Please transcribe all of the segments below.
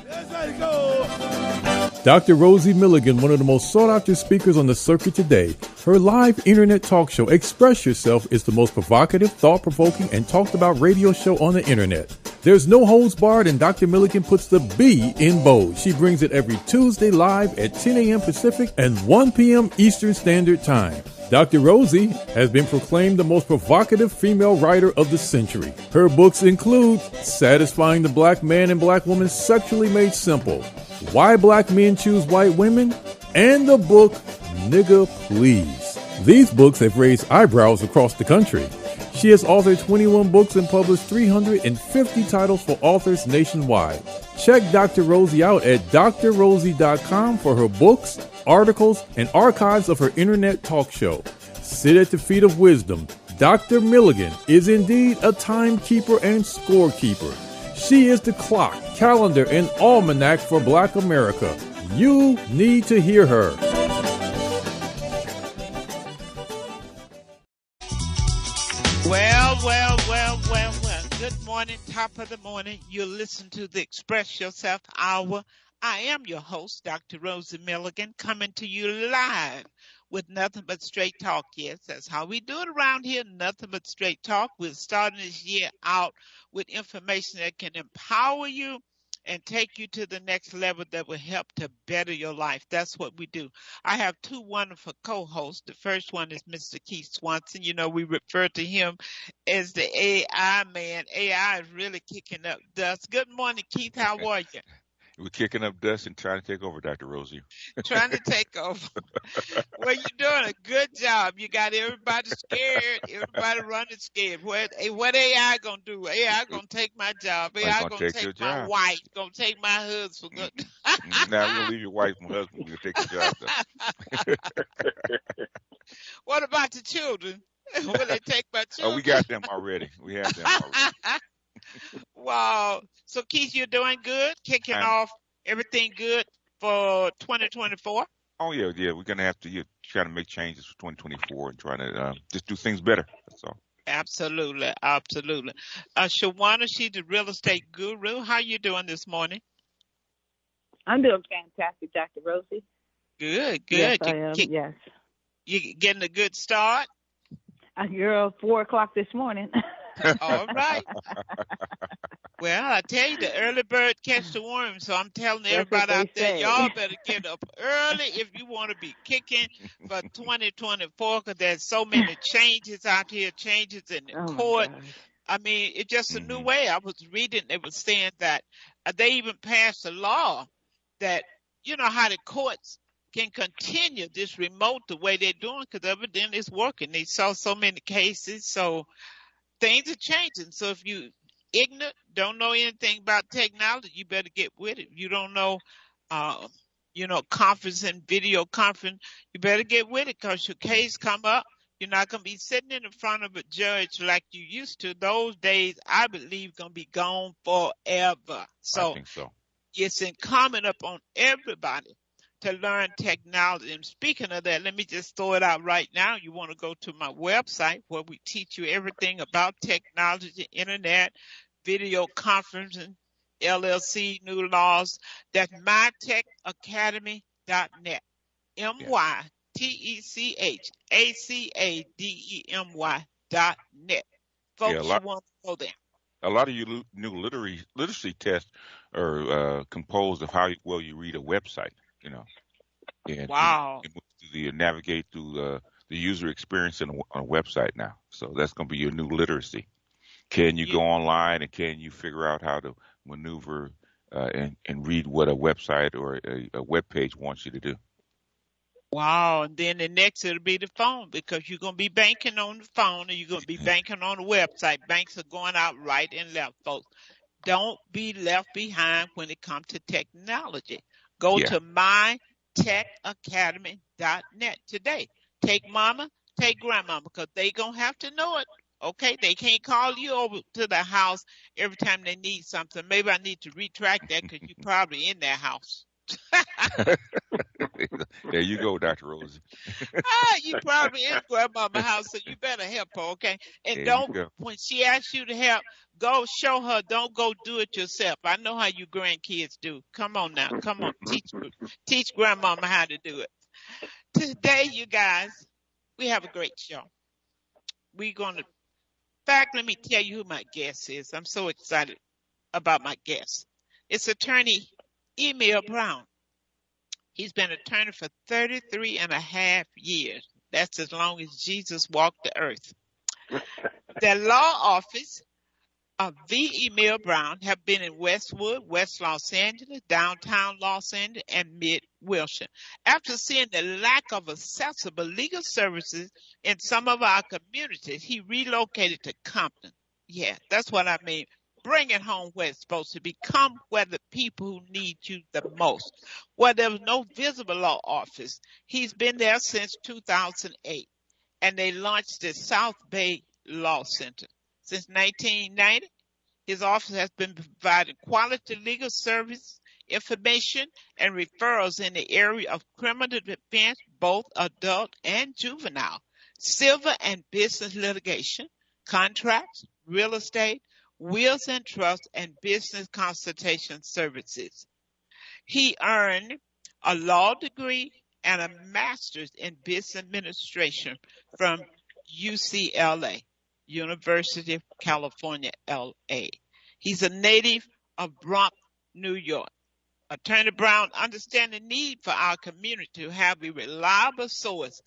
Let's go. Dr. Rosie Milligan, one of the most sought-after speakers on the circuit today. Her live internet talk show, Express Yourself, is the most provocative, thought-provoking, and talked-about radio show on the internet. There's no holds barred, and Dr. Milligan puts the B in bold. She brings it every Tuesday live at 10 a.m. Pacific and 1 p.m. Eastern Standard Time. Dr. Rosie has been proclaimed the most provocative female writer of the century. Her books include Satisfying the Black Man and Black Woman Sexually Made Simple, Why Black Men Choose White Women, and the book Nigga Please. These books have raised eyebrows across the country. She has authored 21 books and published 350 titles for authors nationwide. Check Dr. Rosie out at drrosie.com for her books, articles, and archives of her internet talk show. Sit at the feet of wisdom. Dr. Milligan is indeed a timekeeper and scorekeeper. She is the clock, calendar, and almanac for Black America. You need to hear her. Well. Good morning, top of the morning. You listen to the Express Yourself Hour. I am your host, Dr. Rosie Milligan, coming to you live with nothing but straight talk. Yes, that's how we do it around here, nothing but straight talk. We're starting this year out with information that can empower you and take you to the next level that will help to better your life. That's what we do. I have two wonderful co-hosts. The first one is Mr. Keith Swanson. You know, we refer to him as the AI man. AI is really kicking up dust. Good morning, Keith. How are you? We're kicking up dust and trying to take over, Dr. Rosie. Trying to take over. Well, you're doing a good job. You got everybody scared. Everybody running scared. What AI gonna do? AI gonna take my job. AI gonna take my wife. Gonna take my husband. Now we're gonna leave your wife and husband. We're gonna take your job. What about the children? Will they take my children? Oh, we got them already. We have them already. Wow. So, Keith, you're doing good? Kicking off everything good for 2024? Oh, yeah. We're going to have to try to make changes for 2024 and try to just do things better. That's all. Absolutely. Shawana, she's the real estate guru. How you doing this morning? I'm doing fantastic, Dr. Rosie. Good. Yes, I am. Yes. You getting a good start? Girl, 4 o'clock this morning. All right. Well, I tell you, the early bird catch the worm. So I'm telling everybody out there, y'all better get up early if you want to be kicking for 2024, because there's so many changes out here, changes in the court. I mean, it's just a new way. I was reading, it was saying that they even passed a law that, you know, how the courts can continue this remote the way they're doing, because evidently it's working. They saw so many cases, so things are changing. So if you ignorant, don't know anything about technology, you better get with it. You don't know, conferencing, video conference, you better get with it, because your case come up. You're not going to be sitting in front of a judge like you used to. Those days, I believe, going to be gone forever. So, I think so. It's incumbent upon everybody to learn technology. And speaking of that, let me just throw it out right now. You want to go to my website where we teach you everything about technology, internet, video conferencing, LLC, new laws. That's mytechacademy.net. mytechacademy.net. Folks, you want to go there. A lot of you new literacy tests are composed of how well you read a website. You know, and wow. Navigate through the user experience on a website now. So that's going to be your new literacy. Can you go online and can you figure out how to maneuver and read what a website or a web page wants you to do? Wow. And then the next it'll be the phone, because you're going to be banking on the phone and you're going to be banking on the website. Banks are going out right and left, folks. Don't be left behind when it comes to technology. Go to mytechacademy.net today. Take mama, take grandma, because they going to have to know it. Okay? They can't call you over to the house every time they need something. Maybe I need to retract that, because you're probably in their house. There you go, Dr. Rosie. You probably in grandmama's house, so you better help her, okay? And There you don't, go. when she asks you to help, go show her. Don't go do it yourself. I know how you grandkids do. Come on now. Come on. Teach grandmama how to do it. Today, you guys, we have a great show. We're going to, in fact, let me tell you who my guest is. I'm so excited about my guest. It's attorney Emil Brown. He's been attorney for 33 and a half years. That's as long as Jesus walked the earth. The law office of V. Emil Brown have been in Westwood, West Los Angeles, downtown Los Angeles, and mid-Wilshire. After seeing the lack of accessible legal services in some of our communities, he relocated to Compton. Yeah, that's what I mean. Bring it home where it's supposed to be. Come where the people who need you the most. Where there was no visible law office. He's been there since 2008, and they launched the South Bay Law Center. Since 1990, his office has been providing quality legal service, information, and referrals in the area of criminal defense, both adult and juvenile, civil and business litigation, contracts, real estate, wills and trusts, and business consultation services. He earned a law degree and a master's in business administration from UCLA, University of California, LA. He's a native of Bronx, New York. Attorney Brown understands the need for our community to have a reliable source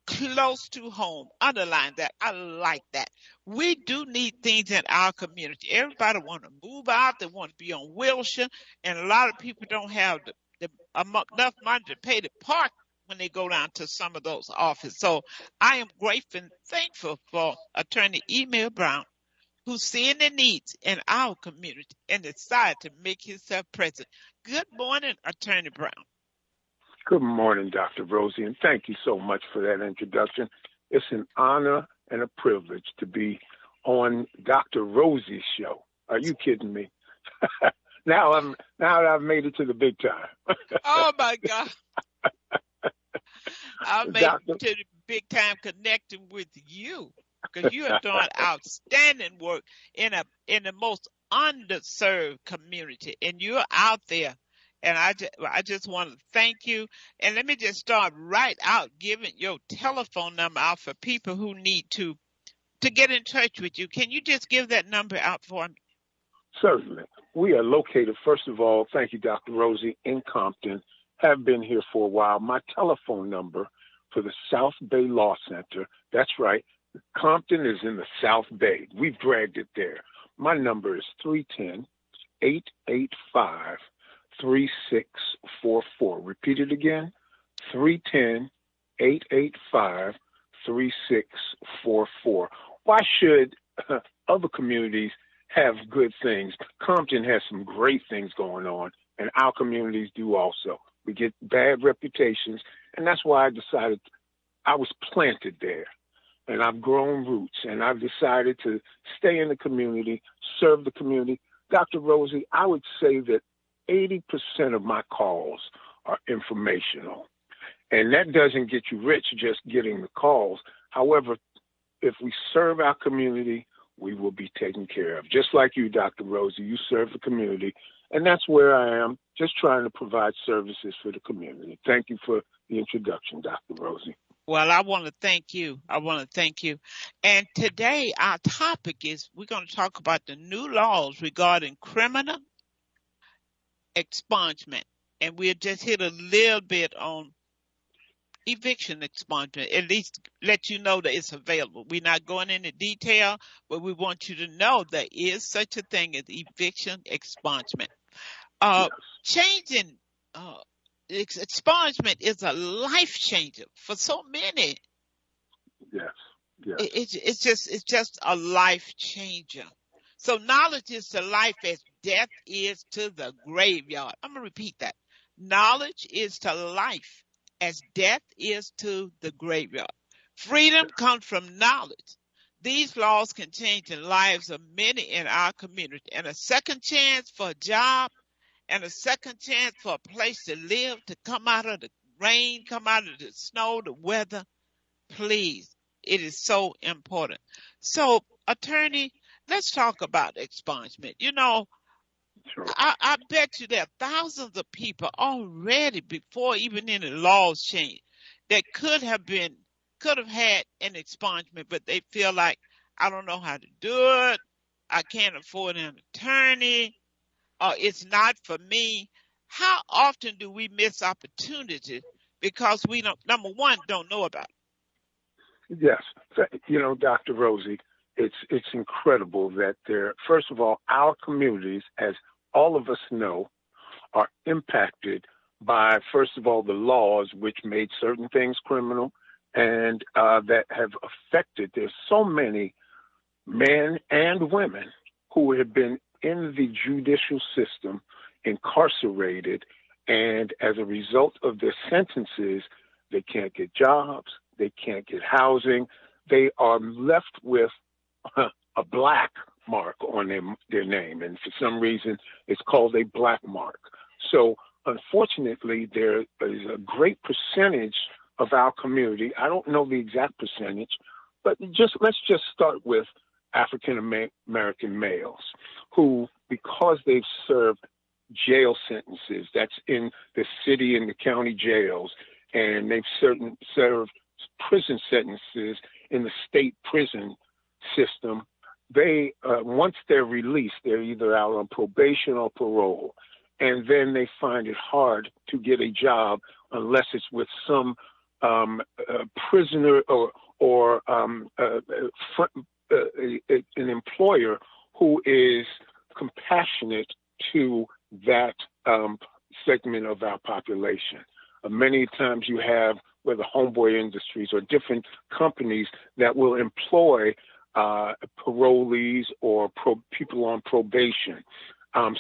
close to home. Underline that. I like that. We do need things in our community. Everybody want to move out. They want to be on Wilshire, and a lot of people don't have enough money to pay the park when they go down to some of those offices. So I am grateful and thankful for Attorney Emil Brown, who's seeing the needs in our community and decided to make himself present. Good morning, Attorney Brown. Good morning, Dr. Rosie, and thank you so much for that introduction. It's an honor and a privilege to be on Dr. Rosie's show. Are you kidding me? Now I've made it to the big time. Oh my God. I made it to the big time connecting with you, because you are doing outstanding work in the most underserved community, and you're out there. And I just want to thank you. And let me just start right out giving your telephone number out for people who need to get in touch with you. Can you just give that number out for me? Certainly. We are located, first of all, thank you, Dr. Rosie, in Compton. Have been here for a while. My telephone number for the South Bay Law Center, that's right, Compton is in the South Bay. We've dragged it there. My number is 310-885-3644. Repeat it again, 310-885-3644. Why should other communities have good things? Compton has some great things going on, and our communities do also. We get bad reputations, and that's why I decided I was planted there, and I've grown roots, and I've decided to stay in the community, serve the community. Dr. Rosie, I would say that 80% of my calls are informational, and that doesn't get you rich just getting the calls. However, if we serve our community, we will be taken care of. Just like you, Dr. Rosie, you serve the community, and that's where I am, just trying to provide services for the community. Thank you for the introduction, Dr. Rosie. Well, I want to thank you. And today our topic is, we're going to talk about the new laws regarding criminal expungement. And we'll just hit a little bit on eviction expungement, at least let you know that it's available. We're not going into detail, but we want you to know there is such a thing as eviction expungement. Changing expungement is a life changer for so many. Yes. It's just a life changer. So knowledge is to life as death is to the graveyard. I'm going to repeat that. Knowledge is to life as death is to the graveyard. Freedom comes from knowledge. These laws can change the lives of many in our community. And a second chance for a job, and a second chance for a place to live, to come out of the rain, come out of the snow, the weather. Please, it is so important. So, attorney, let's talk about expungement. Sure. I bet you there are thousands of people already before even any laws change that could have had an expungement, but they feel like, I don't know how to do it. I can't afford an attorney. It's not for me. How often do we miss opportunities because we don't, number one, don't know about it? Yes. Dr. Rosie, it's incredible that first of all, our communities, as all of us know, are impacted by, first of all, the laws which made certain things criminal and that have affected. There's so many men and women who have been in the judicial system incarcerated, and as a result of their sentences, they can't get jobs, they can't get housing, they are left with a black mark on their name, and for some reason it's called a black mark. So unfortunately, there is a great percentage of our community, I don't know the exact percentage, but let's just start with African American males who, because they've served jail sentences, that's in the city and the county jails, and they've served prison sentences in the state prison system, they once they're released, they're either out on probation or parole, and then they find it hard to get a job unless it's with some prisoner or an employer who is compassionate to that segment of our population. Many times you have whether Homeboy Industries or different companies that will employ parolees or people on probation.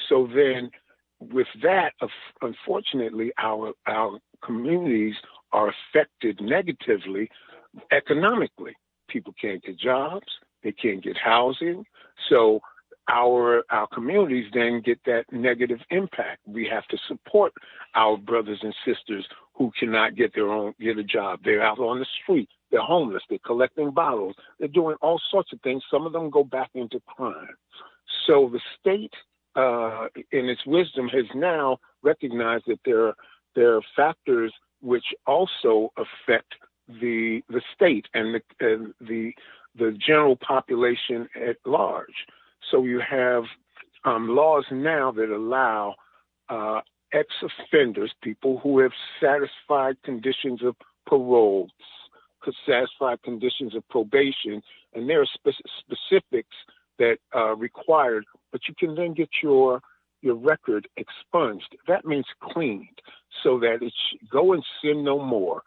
So then with that, unfortunately, our communities are affected negatively economically. People can't get jobs, they can't get housing. So our communities then get that negative impact. We have to support our brothers and sisters who cannot get a job. They're out on the street. They're homeless. They're collecting bottles. They're doing all sorts of things. Some of them go back into crime. So the state, in its wisdom, has now recognized that there are factors which also affect the state and the general population at large. So you have laws now that allow ex-offenders, people who have satisfied conditions of parole, satisfied conditions of probation, and there are specifics that are required, but you can then get your record expunged. That means cleaned, so that it's go and sin no more.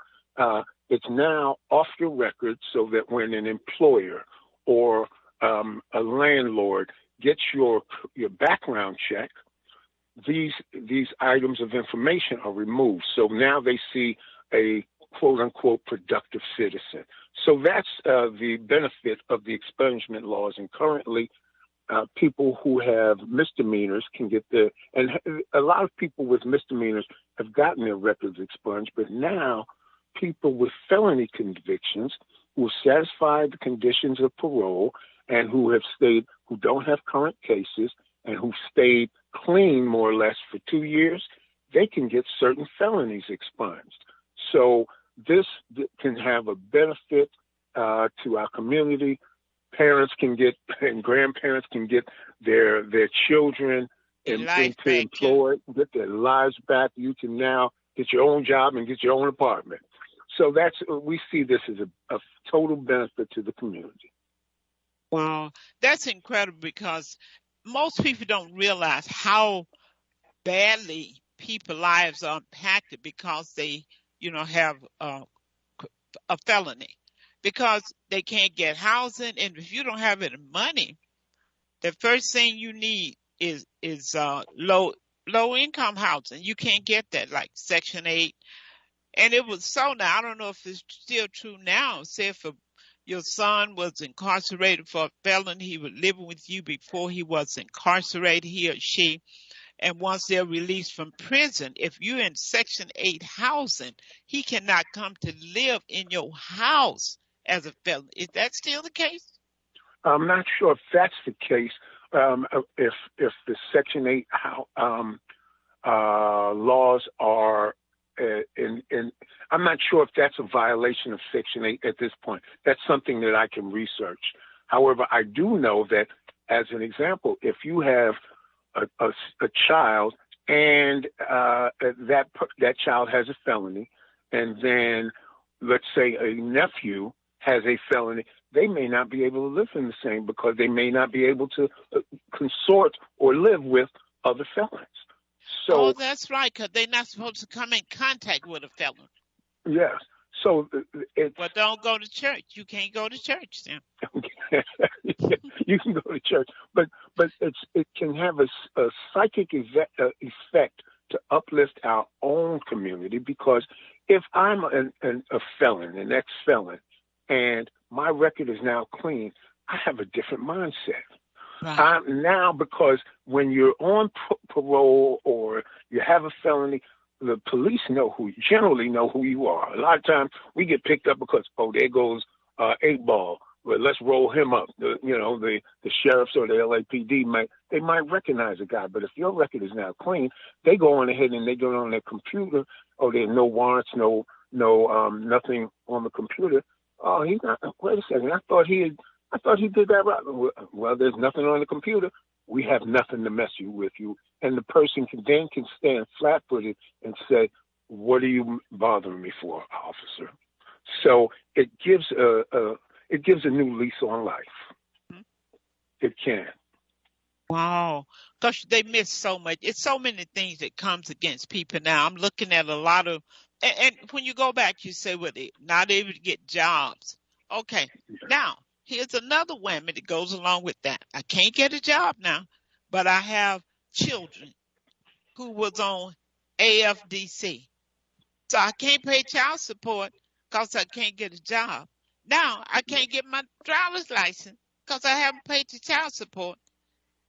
It's now off your record, so that when an employer or a landlord gets your background check, these items of information are removed. So now they see a quote unquote productive citizen. So that's the benefit of the expungement laws. And currently, people who have misdemeanors can get and a lot of people with misdemeanors have gotten their records expunged, but now people with felony convictions who have satisfied the conditions of parole and who don't have current cases and who've stayed clean more or less for 2 years, they can get certain felonies expunged. So this can have a benefit to our community. Parents can get and grandparents can get their children into employed, get their lives back. You can now get your own job and get your own apartment. So we see this as a total benefit to the community. Wow, that's incredible, because most people don't realize how badly people's lives are impacted because they, have a felony, because they can't get housing, and if you don't have any money, the first thing you need is low income housing. You can't get that, like Section 8. And it was so now, I don't know if it's still true now. Say if your son was incarcerated for a felony, he was living with you before he was incarcerated, he or she, And once they're released from prison, if you're in Section 8 housing, he cannot come to live in your house as a felon. Is that still the case? I'm not sure if that's the case. If the Section 8 laws are I'm not sure if that's a violation of Section 8 at this point. That's something that I can research. However, I do know that, as an example, if you have a child and that child has a felony, and then let's say a nephew has a felony, they may not be able to live in the same because they may not be able to consort or live with other felons. So, that's right, because they're not supposed to come in contact with a felon. Yes. So well, don't go to church. You can't go to church then. You can go to church, but it can have a psychic effect to uplift our own community, because if I'm a felon, an ex-felon, and my record is now clean, I have a different mindset. Right. Now, because when you're on parole or you have a felony, the police generally know who you are. A lot of times we get picked up because, there goes 8-Ball. Well, let's roll him up. The sheriffs or the LAPD might recognize a guy, but if your record is now clean, they go on ahead and they go on their computer. There's no warrants, no nothing on the computer. He's not. Wait a second. I thought he did that right. Well, there's nothing on the computer. We have nothing to mess with you. And the person can stand flat-footed and say, "What are you bothering me for, officer?" So it gives a new lease on life. Mm-hmm. It can. Wow. Because they miss so much. It's so many things that comes against people now. I'm looking at a lot of, and when you go back, you say, well, they're not able to get jobs. Okay. Yeah. Now, here's another whammy that goes along with that. I can't get a job now, but I have children who was on AFDC. So I can't pay child support because I can't get a job. Now I can't get my driver's license because I haven't paid the child support.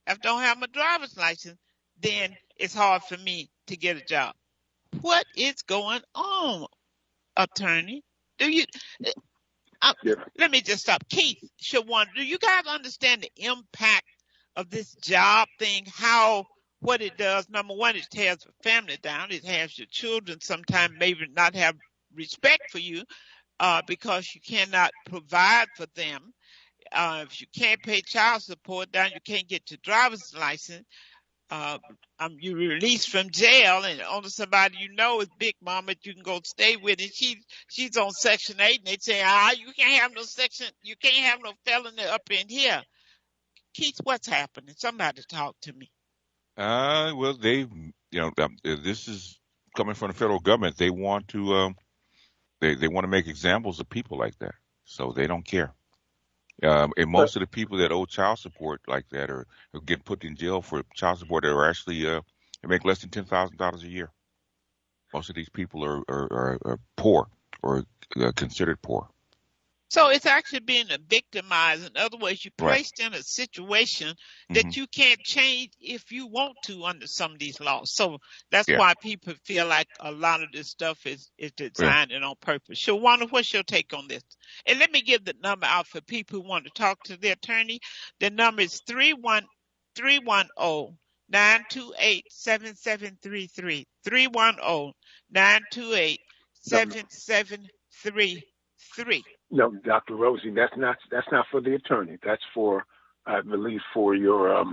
If I don't have my driver's license, then it's hard for me to get a job. What is going on, attorney? Let me just stop. Keith, do you guys understand the impact of this job thing? What it does? Number one, it tears the family down. It has your children sometimes maybe not have respect for you because you cannot provide for them. If you can't pay child support down, you can't get your driver's license. You're released from jail, and only somebody you know is Big Mama that you can go stay with, and she's on Section 8, and they say, you can't have no felony up in here. Keith, what's happening? Somebody talk to me. Well, this is coming from the federal government. They want to, they want to make examples of people like that, so they don't care. And most of the people that owe child support like that or get put in jail for child support are actually they make less than $10,000 a year. Most of these people are poor or considered poor. So it's actually being victimized. In other words, you're placed in a situation that you can't change if you want to under some of these laws. So that's why people feel like a lot of this stuff is designed and on purpose. Shawana, what's your take on this? And let me give the number out for people who want to talk to the attorney. The number is 310-928-7733. 310-928-7733. No, Dr. Rosie, that's not for the attorney. That's for, I believe, for your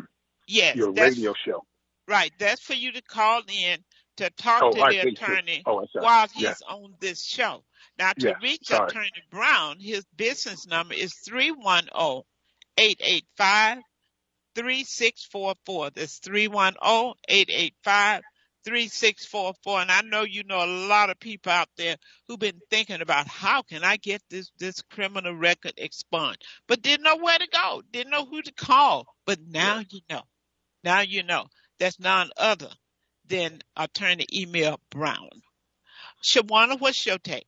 radio show. Right. That's for you to call in to talk to the attorney while he's on this show. Now, to reach Attorney Brown, his business number is 310-885-3644. That's 310-885-3644. And I know you know a lot of people out there who've been thinking about how can I get this criminal record expunged, but didn't know where to go, didn't know who to call. But now you know. Now you know. That's none other than Attorney Emil Brown. Shawana, what's your take?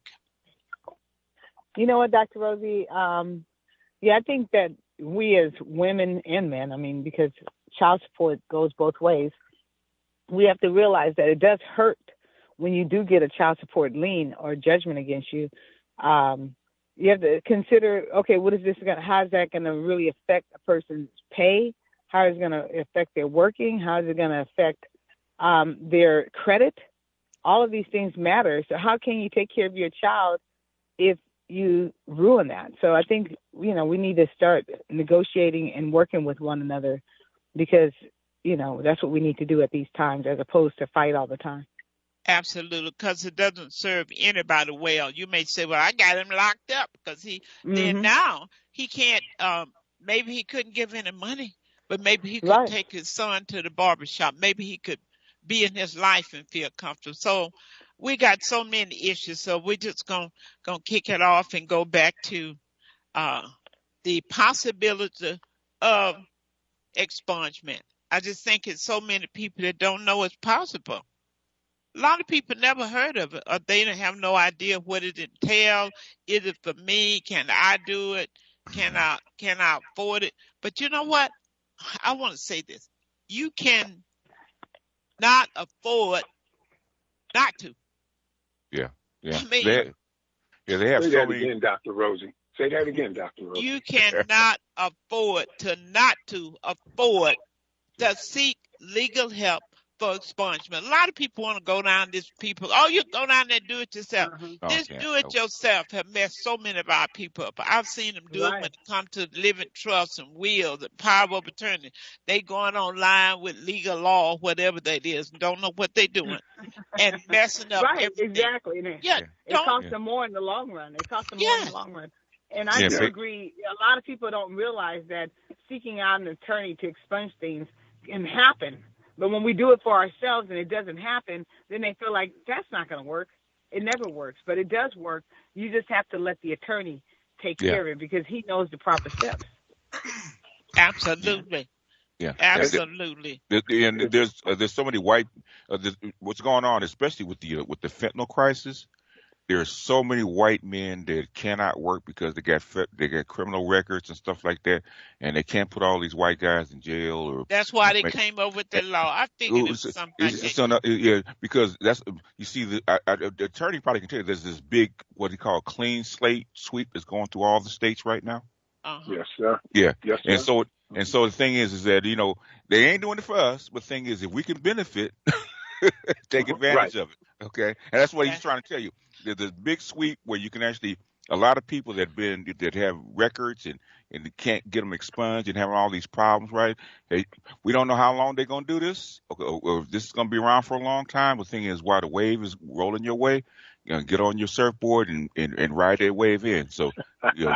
You know what, Dr. Rosie? I think that we as women and men, because child support goes both ways. we have to realize that it does hurt when you do get a child support lien or judgment against you. You have to consider, okay, how is that going to really affect a person's pay? How is it going to affect their working? How is it going to affect their credit? All of these things matter. So how can you take care of your child if you ruin that? So I think, we need to start negotiating and working with one another, because, that's what we need to do at these times, as opposed to fight all the time. Absolutely, because it doesn't serve anybody well. You may say, well, I got him locked up because then now he can't, maybe he couldn't give any money, but maybe he could take his son to the barbershop. Maybe he could be in his life and feel comfortable. So we got so many issues. So we're just gonna kick it off and go back to the possibility of expungement. I just think it's so many people that don't know it's possible. A lot of people never heard of it, or they have no idea what it entails. Is it for me? Can I do it? Can I afford it? But you know what? I want to say this. You can not afford not to. Yeah. I mean, they have Say so that many. again, Dr. Rosie. Say that again, Dr. Rosie. You cannot afford to seek legal help for expungement. A lot of people want to go down this people. Oh, you go down there and do it yourself. This do it yourself have messed so many of our people up. I've seen them do it when it comes to living trusts and wills and power of attorney. They going online with legal law, whatever that is, and don't know what they're doing and messing up everything. Exactly. Yeah, it costs them more in the long run. And I do agree. A lot of people don't realize that seeking out an attorney to expunge things can happen. But when we do it for ourselves and it doesn't happen, then they feel like that's not going to work. It never works, but it does work. You just have to let the attorney take care of it, because he knows the proper steps. Absolutely. Yeah, absolutely. And there's so many white. What's going on, especially with the fentanyl crisis? There are so many white men that cannot work because they got criminal records and stuff like that, and they can't put all these white guys in jail. Or that's why they came up with the law. I figured it's something. Because that's, you see, the attorney probably can tell you there's this big, what he call clean slate sweep that's going through all the states right now. Yes, sir. Yeah. Yes, sir. And so the thing is that, they ain't doing it for us, but the thing is, if we can benefit, take advantage of it. Okay. And that's what he's trying to tell you. There's a big sweep where you can actually, a lot of people that have records and can't get them expunged and having all these problems, right? We don't know how long they're going to do this, or if this is going to be around for a long time. The thing is, while the wave is rolling your way, get on your surfboard and ride that wave in. So do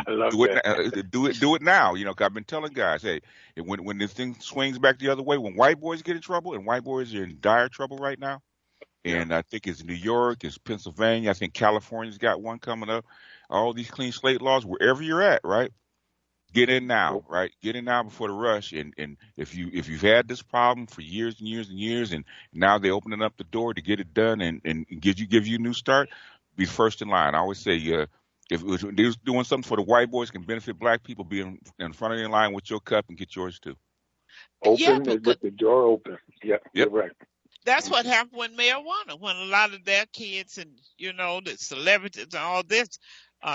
it now. 'Cause I've been telling guys, hey, when this thing swings back the other way, when white boys get in trouble, and white boys are in dire trouble right now. And I think it's New York, it's Pennsylvania. I think California's got one coming up. All these clean slate laws, wherever you're at, right? Get in now, right? Get in now before the rush. And if you've had this problem for years and years and years, and now they're opening up the door to get it done and give you a new start, be first in line. I always say, if they're doing something for the white boys can benefit black people, be in front of the line with your cup and get yours too. Open with the door open. Yeah, you're right. That's what happened with marijuana, when a lot of their kids and, the celebrities and all this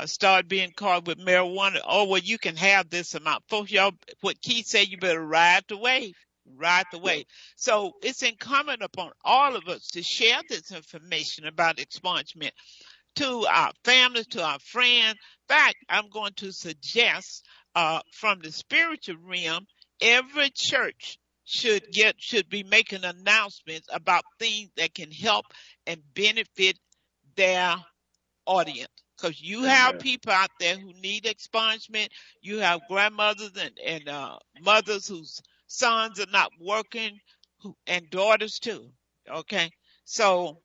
started being caught with marijuana. Oh, well, you can have this amount. Folks, y'all, what Keith said, you better ride the wave. Ride the wave. So it's incumbent upon all of us to share this information about expungement to our families, to our friends. In fact, I'm going to suggest from the spiritual realm, every church should be making announcements about things that can help and benefit their audience. Because you have people out there who need expungement. You have grandmothers and mothers whose sons are not working, and daughters too. Okay, so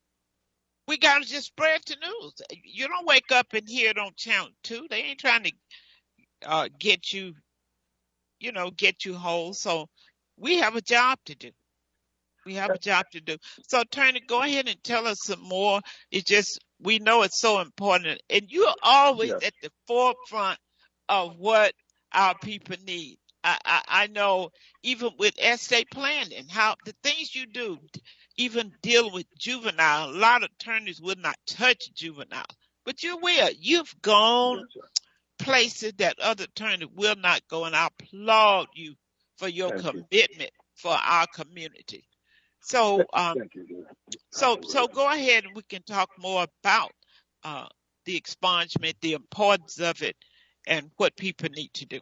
we gotta just spread the news. You don't wake up and hear it on Channel 2. They ain't trying to get you whole. So we have a job to do. So, Attorney, go ahead and tell us some more. It's just, we know it's so important. And you're always at the forefront of what our people need. I know, even with estate planning, how the things you do, even dealing with juvenile, a lot of attorneys will not touch juvenile, but you will. You've gone places that other attorneys will not go, and I applaud you for your commitment for our community. So, so go ahead and we can talk more about the expungement, the importance of it, and what people need to do.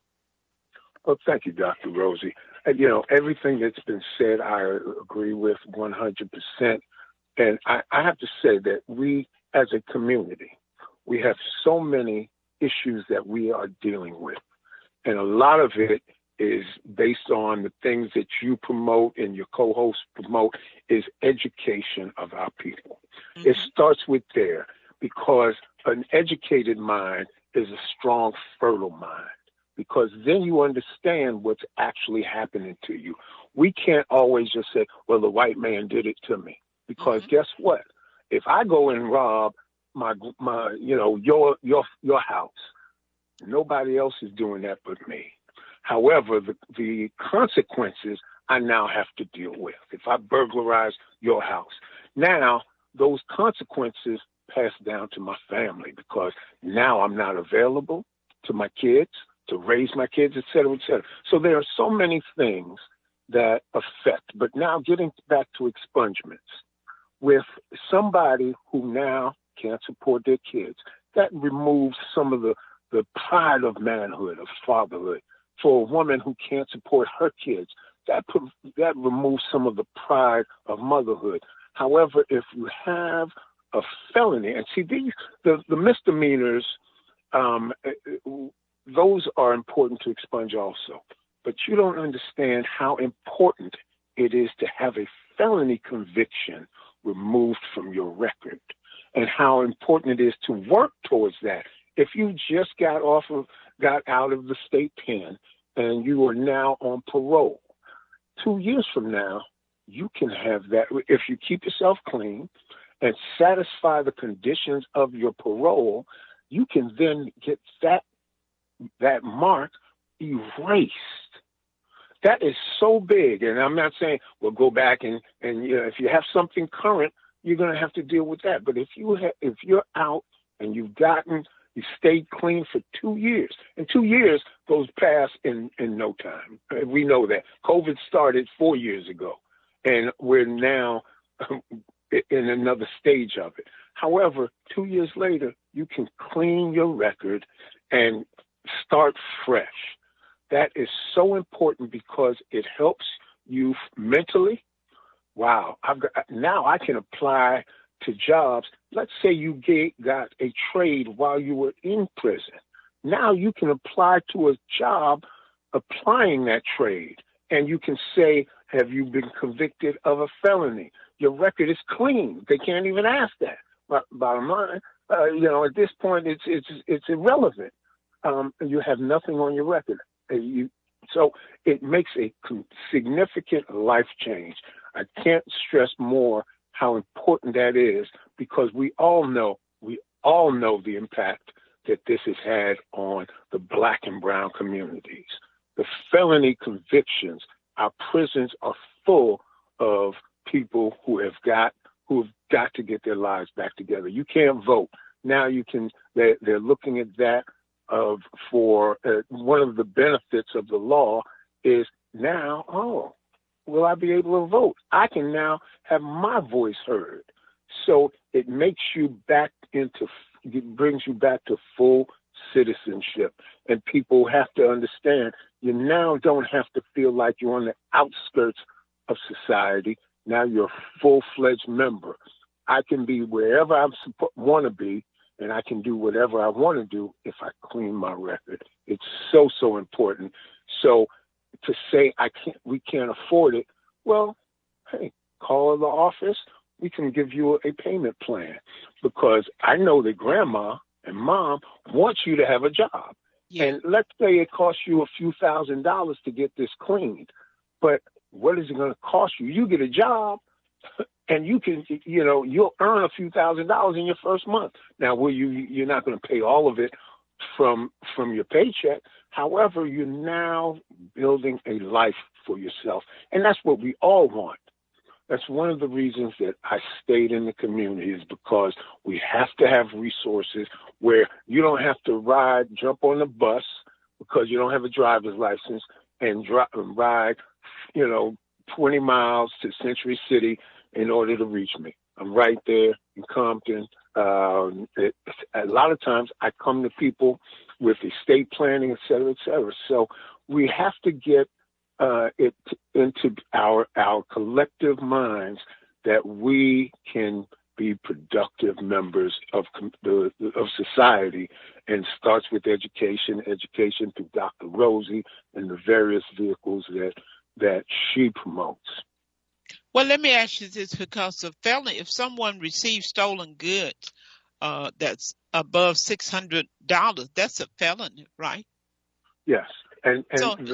Well, thank you, Dr. Rosie. You know, everything that's been said, I agree with 100%. And I have to say that we, as a community, we have so many issues that we are dealing with. And a lot of it is based on the things that you promote and your co-hosts promote is education of our people. Mm-hmm. It starts with there, because an educated mind is a strong, fertile mind, because then you understand what's actually happening to you. We can't always just say, well, the white man did it to me, because guess what? If I go and rob my your house, nobody else is doing that but me. However, the consequences I now have to deal with. If I burglarize your house, now those consequences pass down to my family, because now I'm not available to my kids to raise my kids, et cetera, et cetera. So there are so many things that affect. But now getting back to expungements, with somebody who now can't support their kids, that removes some of the pride of manhood, of fatherhood. For a woman who can't support her kids, that removes some of the pride of motherhood. However, if you have a felony, and see, the misdemeanors, those are important to expunge also. But you don't understand how important it is to have a felony conviction removed from your record, and how important it is to work towards that. If you just got out of the state pen and you are now on parole, 2 years from now, you can have that. If you keep yourself clean and satisfy the conditions of your parole, you can then get that mark erased. That is so big. And I'm not saying, well, go back and you know, if you have something current, you're going to have to deal with that. But if you're out and you stayed clean for 2 years, and 2 years goes past in no time. We know that. COVID started 4 years ago, and we're now in another stage of it. However, 2 years later, you can clean your record and start fresh. That is so important, because it helps you mentally. Wow, now I can apply to jobs. Let's say you got a trade while you were in prison. Now you can apply to a job applying that trade, and you can say, have you been convicted of a felony? Your record is clean. They can't even ask that. But bottom line, at this point, it's irrelevant. You have nothing on your record. So it makes a significant life change. I can't stress more how important that is, because we all know the impact that this has had on the Black and brown communities. The felony convictions, our prisons are full of people who have got to get their lives back together. You can't vote. Now you can, they're looking at that for one of the benefits of the law is now, will I be able to vote? I can now have my voice heard. So it makes you brings you back to full citizenship. And people have to understand, you now don't have to feel like you're on the outskirts of society. Now you're a full-fledged member. I can be wherever I want to be, and I can do whatever I want to do if I clean my record. It's so, so important. So to say we can't afford it, well, hey, call the office. We can give you a payment plan, because I know that grandma and mom want you to have a job. Yeah. And let's say it costs you a few $1,000s to get this cleaned, but what is it going to cost you? You get a job, and you can, you'll earn a few $1,000s in your first month. Now, you're not going to pay all of it from your paycheck. However, you're now building a life for yourself, and that's what we all want. That's one of the reasons that I stayed in the community, is because we have to have resources where you don't have to jump on a bus because you don't have a driver's license and ride, 20 miles to Century City in order to reach me. I'm right there in Compton. A lot of times I come to people with estate planning, et cetera, et cetera. So we have to get it into our collective minds that we can be productive members of society, and starts with education through Dr. Rosie and the various vehicles that she promotes. Well, let me ask you this, because of felony, if someone receives stolen goods that's above $600, that's a felony, right? Yes. And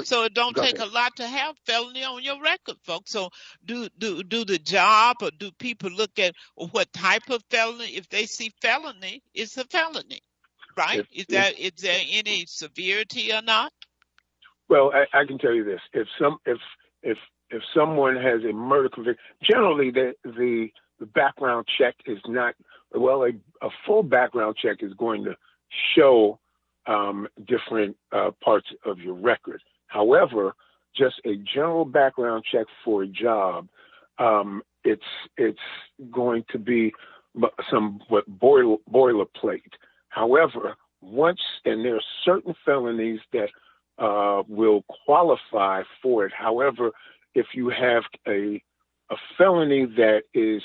so it don't take a lot to have felony on your record, folks. So do the job, or do people look at what type of felony? If they see felony, it's a felony, right? Is there any severity or not? Well, I can tell you this: if someone has a murder conviction, generally the background check is not, well, a full background check is going to show different parts of your record. However, just a general background check for a job, it's going to be somewhat boilerplate. However, and there are certain felonies that will qualify for it. However, if you have a felony that is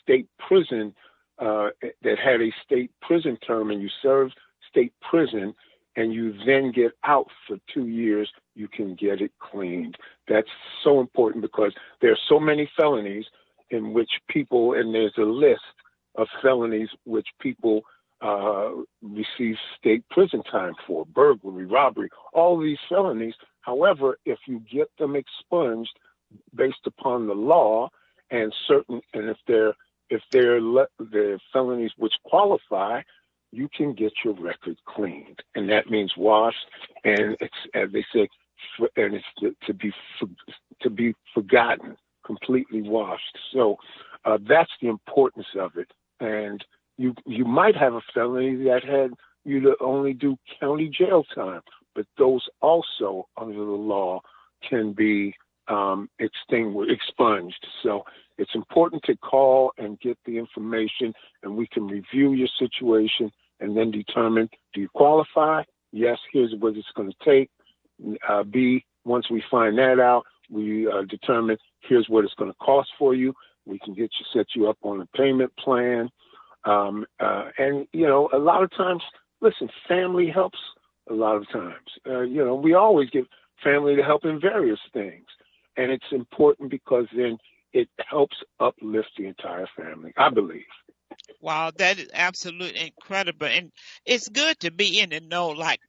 state prison, that had a state prison term, and you served state prison and you then get out for 2 years, you can get it cleaned. That's so important, because there are so many felonies in which people, and there's a list of felonies which people receive state prison time for: burglary, robbery, all these felonies. However, if you get them expunged based upon the law and if they're felonies which qualify, you can get your record cleaned, and that means washed, and it's, as they say, and it's to be forgotten, completely washed. So that's the importance of it. And you might have a felony that had you to only do county jail time, but those also under the law can be expunged. So it's important to call and get the information, and we can review your situation and then determine, do you qualify? Yes, here's what it's going to take. B, once we find that out, we determine here's what it's going to cost for you. We can set you up on a payment plan. And, a lot of times, listen, family helps a lot of times. We always give family to help in various things. And it's important because then it helps uplift the entire family, I believe. Wow, that is absolutely incredible. And it's good to be in the know, like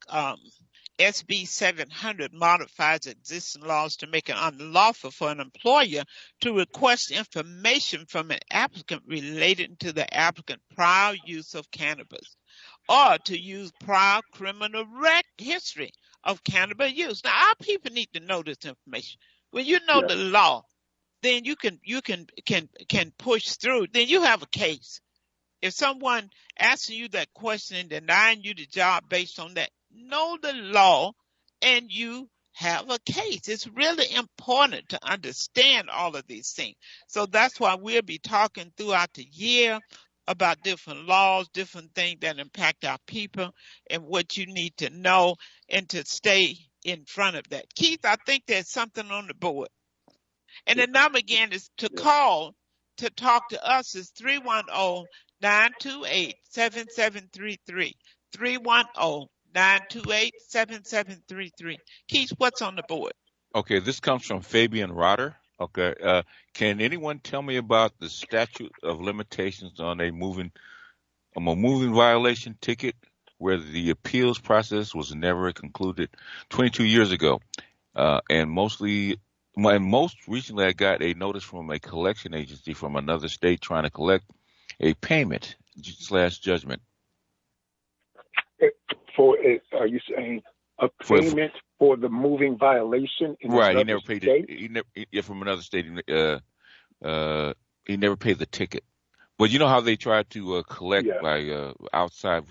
SB 700 modifies existing laws to make it unlawful for an employer to request information from an applicant relating to the applicant's prior use of cannabis, or to use prior criminal history of cannabis use. Now, our people need to know this information. When you know the law, then you can push through. Then you have a case. If someone asking you that question and denying you the job based on that, know the law and you have a case. It's really important to understand all of these things. So that's why we'll be talking throughout the year about different laws, different things that impact our people, and what you need to know and to stay in front of that. Keith, I think there's something on the board. And the number again is to call to talk to us is 310-928-7733. 310-928-7733. Keith, what's on the board? Okay, this comes from Fabian Rotter. Okay, can anyone tell me about the statute of limitations on a moving violation ticket where the appeals process was never concluded 22 years ago? And most recently, I got a notice from a collection agency from another state trying to collect a payment / judgment. Are you saying a payment for the moving violation in right? Another He never paid state? it. He from another state. he never paid the ticket. But you know how they try to collect by outside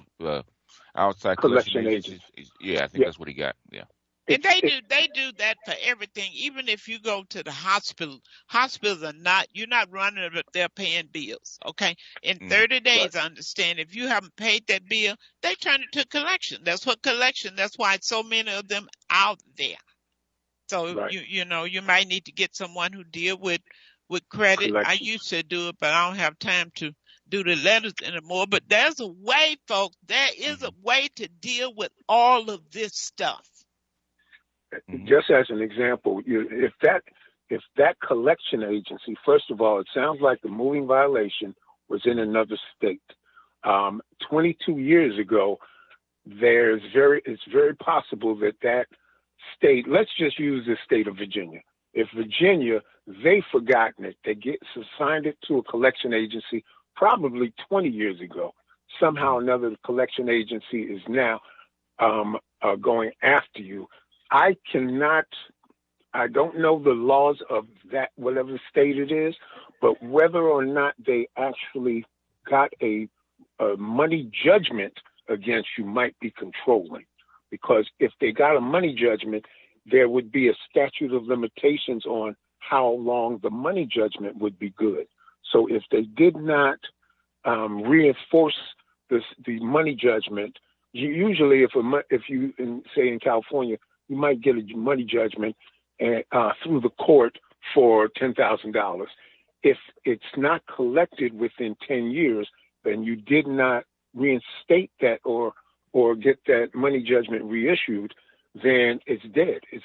collection agencies? Yeah, I think that's what he got. Yeah. And they do that for everything. Even if you go to the hospital, hospitals are not, you're not running up there paying bills. Okay. In 30 days, I understand if you haven't paid that bill, they turn it to collection. That's why so many of them out there. So you might need to get someone who deal with credit. I used to do it, but I don't have time to do the letters anymore. But there's a way, folks. There is a way to deal with all of this stuff. Just as an example, if that collection agency, first of all, it sounds like the moving violation was in another state. 22 years ago, it's very possible that state, let's just use the state of Virginia. If Virginia, they've forgotten it, they assigned it to a collection agency probably 20 years ago. Somehow or another, the collection agency is now going after you. I don't know the laws of that, whatever state it is, but whether or not they actually got a money judgment against you might be controlling. Because if they got a money judgment, there would be a statute of limitations on how long the money judgment would be good. So if they did not reinforce the money judgment, usually if you say in California, you might get a money judgment through the court for $10,000. If it's not collected within 10 years, then you did not reinstate that or get that money judgment reissued, then it's dead. It's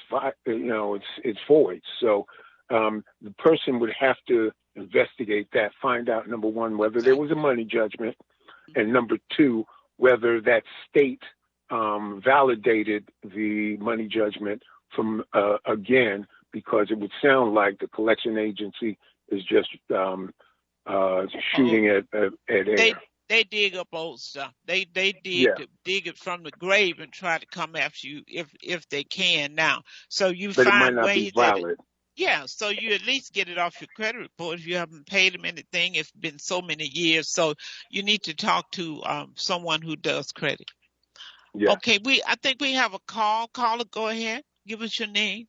void. So the person would have to investigate that, find out, number one, whether there was a money judgment, and number two, whether that state validated the money judgment from again, because it would sound like the collection agency is just shooting at air. They dig up old stuff. They dig it from the grave and try to come after you if they can now. So you but find it might not ways be valid. So you at least get it off your credit report if you haven't paid them anything. It's been so many years. So you need to talk to someone who does credit. Yeah. Okay, I think we have a call. Caller, go ahead. Give us your name.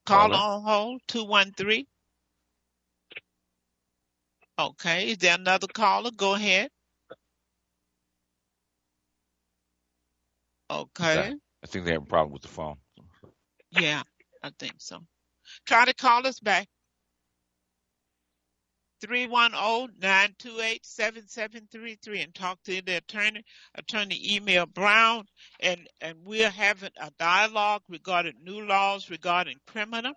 Caller on hold, 213. Okay, is there another caller? Go ahead. Okay. I think they have a problem with the phone. Yeah, I think so. Try to call us back. 310-928-7733 and talk to the attorney Emil Brown, and we're having a dialogue regarding new laws regarding criminal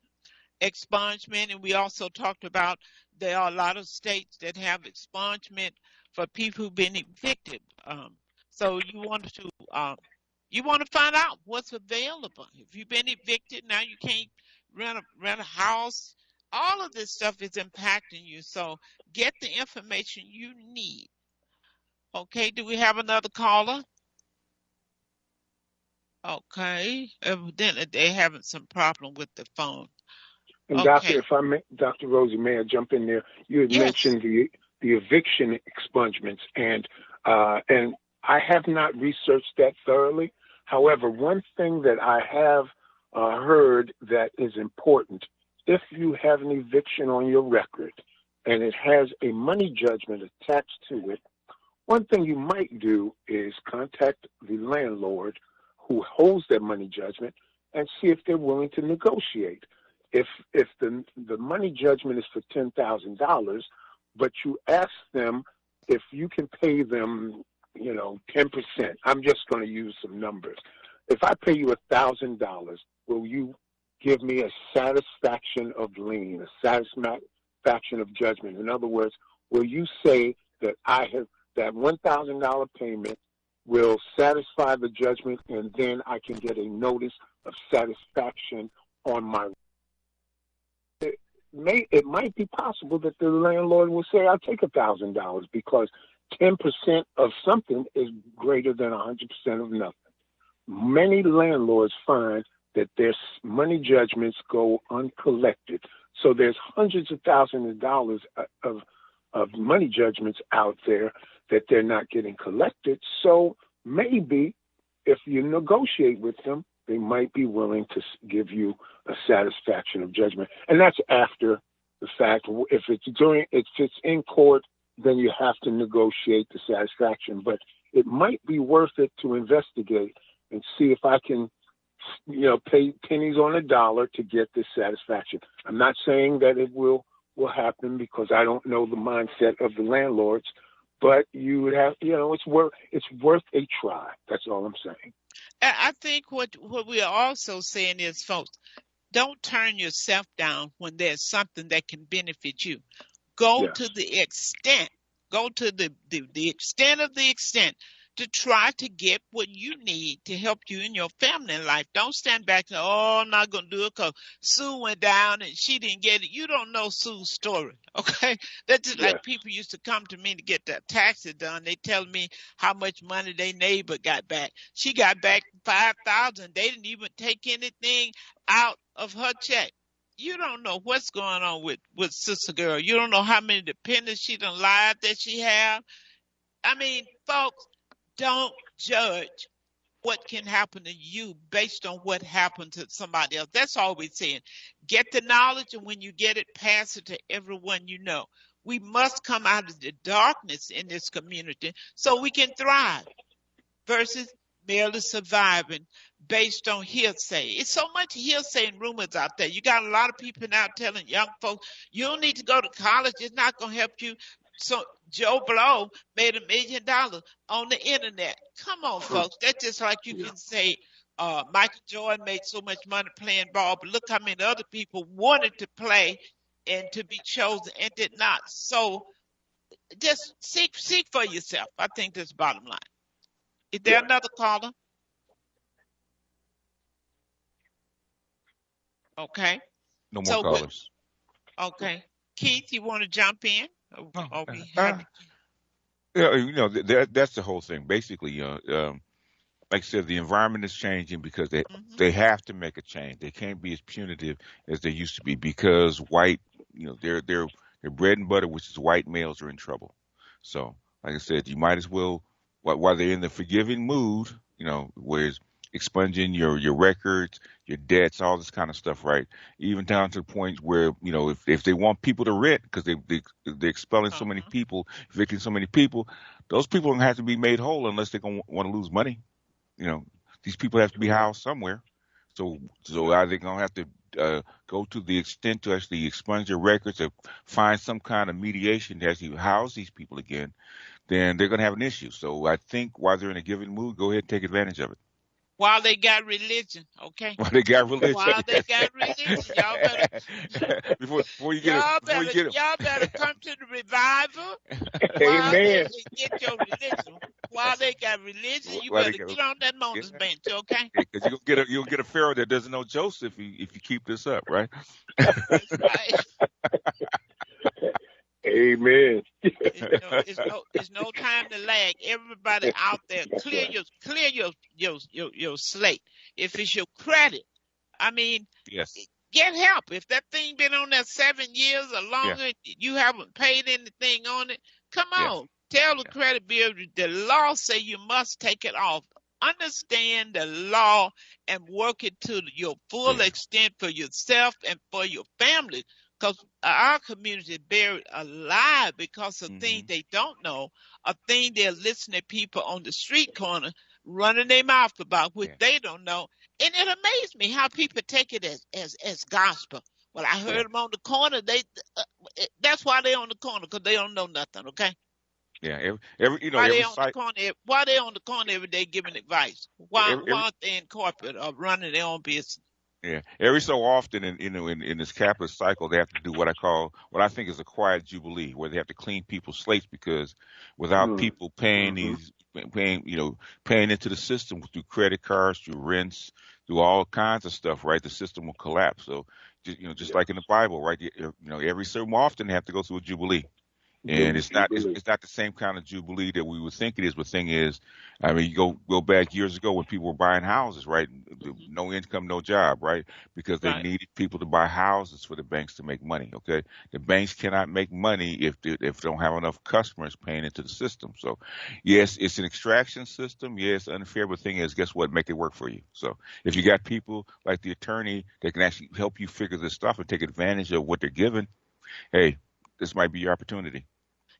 expungement, and we also talked about there are a lot of states that have expungement for people who've been evicted. So you want to find out what's available. If you've been evicted, now you can't rent a house. All of this stuff is impacting you. So get the information you need. Okay, do we have another caller? Okay, evidently they're having some problem with the phone. And okay. Dr. Rosie, may I jump in there? You had mentioned the eviction expungements, and I have not researched that thoroughly. However, one thing that I have heard that is important, if you have an eviction on your record and it has a money judgment attached to it, one thing you might do is contact the landlord who holds that money judgment and see if they're willing to negotiate. If the money judgment is for $10,000, but you ask them if you can pay them, 10%. I'm just going to use some numbers. If I pay you $1,000, will you give me a satisfaction of lien, a satisfaction of judgment? In other words, will you say that that $1,000 payment will satisfy the judgment, and then I can get a notice of satisfaction on my? It might be possible that the landlord will say, I'll take $1,000 because 10% of something is greater than 100% of nothing. Many landlords find that their money judgments go uncollected. So there's hundreds of thousands of dollars of money judgments out there that they're not getting collected. So maybe if you negotiate with them, they might be willing to give you a satisfaction of judgment. And that's after the fact. If it's in court, then you have to negotiate the satisfaction. But it might be worth it to investigate and see if I can, pay pennies on a dollar to get this satisfaction. I'm not saying that it will happen because I don't know the mindset of the landlords, but you would have, it's worth a try. That's all I'm saying. I think what we are also saying is, folks, don't turn yourself down when there's something that can benefit you. Go to the extent of the extent to try to get what you need to help you in your family life. Don't stand back and, I'm not going to do it because Sue went down and she didn't get it. You don't know Sue's story, okay? That's just like people used to come to me to get their taxes done. They tell me how much money their neighbor got back. She got back $5,000. They didn't even take anything out of her check. You don't know what's going on with Sister Girl. You don't know how many dependents she done lied that she have. I mean, folks, don't judge what can happen to you based on what happened to somebody else. That's all we're saying. Get the knowledge, and when you get it, pass it to everyone you know. We must come out of the darkness in this community so we can thrive versus merely surviving based on hearsay. It's so much hearsay and rumors out there. You got a lot of people now telling young folks, you don't need to go to college. It's not going to help you. So Joe Blow made $1 million on the internet. Come on, folks. That's just like you can say Michael Jordan made so much money playing ball, but look how many other people wanted to play and to be chosen and did not. So just seek for yourself. I think that's the bottom line. Is there another caller? Okay. No more callers. Okay. Keith, you want to jump in? That's the whole thing. Basically, like I said, the environment is changing because they have to make a change. They can't be as punitive as they used to be because white, their bread and butter, which is white males, are in trouble. So, like I said, you might as well, while they're in the forgiving mood, where it's expunging your records, your debts, all this kind of stuff, right? Even down to the point where, if they want people to rent because they're expelling so many people, evicting so many people, those people don't have to be made whole unless they're going to want to lose money. These people have to be housed somewhere. So are they going to have to go to the extent to actually expunge their records or find some kind of mediation to actually house these people again? Then they're going to have an issue. So I think while they're in a given mood, go ahead and take advantage of it. While they got religion, okay? While they got religion. Y'all better. Before you get y'all better come to the revival. Amen. Get your religion. While they got religion, you better get on that Moses bench, okay? Because you'll get a Pharaoh that doesn't know Joseph if you keep this up, right? That's right. Amen. It's no time to lag. Everybody out there, clear your slate. If it's your credit, get help. If that thing been on there 7 years or longer, you haven't paid anything on it. Come on, tell the credit bureau the law say you must take it off. Understand the law and work it to your full extent for yourself and for your family. Because our community is buried alive because of things they don't know, a thing they're listening to people on the street corner running their mouth about, which they don't know. And it amazed me how people take it as gospel. Well, I heard them on the corner. That's why they're on the corner, because they don't know nothing, okay? Yeah, why they on the corner every day giving advice? Why aren't they in corporate or running their own business? Yeah, every so often in this capitalist cycle, they have to do what I think is a quiet jubilee, where they have to clean people's slates, because without people paying into the system through credit cards, through rents, through all kinds of stuff, right, the system will collapse. So, just like in the Bible, right, every so often they have to go through a jubilee. And The Jubilee. it's not the same kind of jubilee that we would think it is. But the thing is, I mean, you go back years ago when people were buying houses, right? No income, no job, right? Because they Right. needed people to buy houses for the banks to make money. Okay, the banks cannot make money if they don't have enough customers paying into the system. So, yes, it's an extraction system. Yes, unfair. But the thing is, guess what? Make it work for you. So, if you got people like the attorney that can actually help you figure this stuff and take advantage of what they're given, hey, this might be your opportunity.